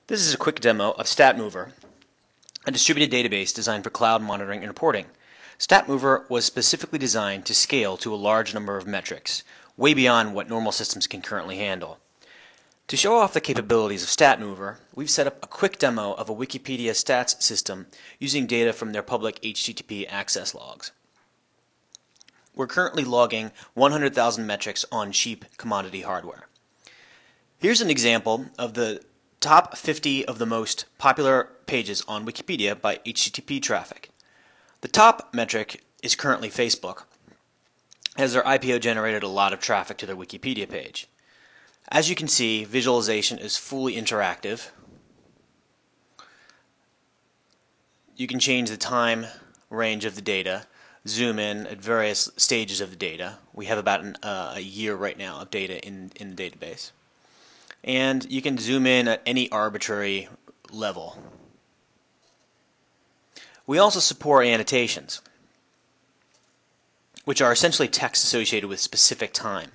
This is a quick demo of StatMover, a distributed database designed for cloud monitoring and reporting. StatMover was specifically designed to scale to a large number of metrics, way beyond what normal systems can currently handle. To show off the capabilities of StatMover, we've set up a quick demo of a Wikipedia stats system using data from their public HTTP access logs. We're currently logging 100,000 metrics on cheap commodity hardware. Here's an example of the top 50 of the most popular pages on Wikipedia by HTTP traffic. The top metric is currently Facebook, as their IPO generated a lot of traffic to their Wikipedia page. As you can see, visualization is fully interactive. You can change the time range of the data, zoom in at various stages of the data. We have about a year right now of data in the database. And you can zoom in at any arbitrary level. We also support annotations, which are essentially text associated with specific time.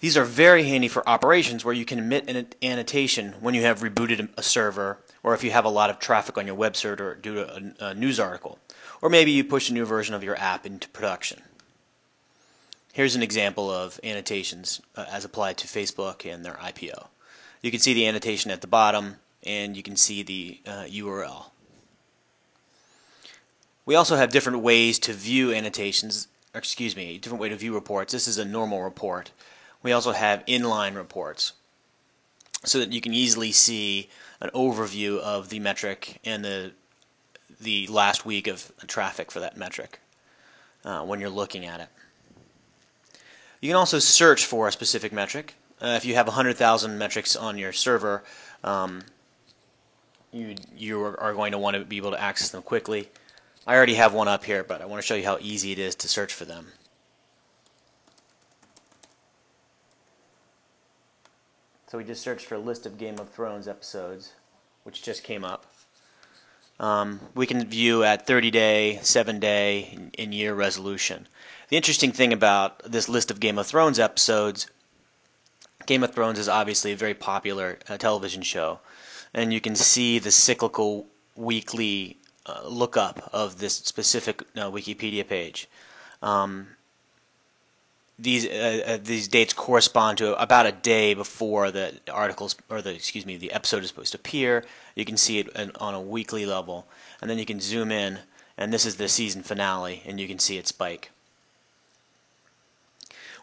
These are very handy for operations where you can emit an annotation when you have rebooted a server, or if you have a lot of traffic on your web server due to a news article, or maybe you push a new version of your app into production. Here's an example of annotations as applied to Facebook and their IPO. You can see the annotation at the bottom, and you can see the URL. We also have different ways to view annotations, different way to view reports. This is a normal report. We also have inline reports, so that you can easily see an overview of the metric and the last week of traffic for that metric when you're looking at it. You can also search for a specific metric. If you have 100,000 metrics on your server, you are going to want to be able to access them quickly. I already have one up here, but I want to show you how easy it is to search for them. So we just searched for a list of Game of Thrones episodes, which just came up. We can view at 30-day, 7-day, and year resolution. The interesting thing about this list of Game of Thrones episodes, Game of Thrones is obviously a very popular television show, and you can see the cyclical weekly lookup of this specific Wikipedia page. These dates correspond to about a day before the articles or the episode is supposed to appear. You can see it on a weekly level, and then you can zoom in, and this is the season finale, and you can see it spike.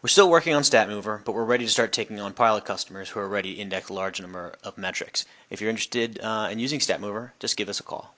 We're still working on StatMover, but we're ready to start taking on pilot customers who are ready to index a large number of metrics. If you're interested in using StatMover, just give us a call.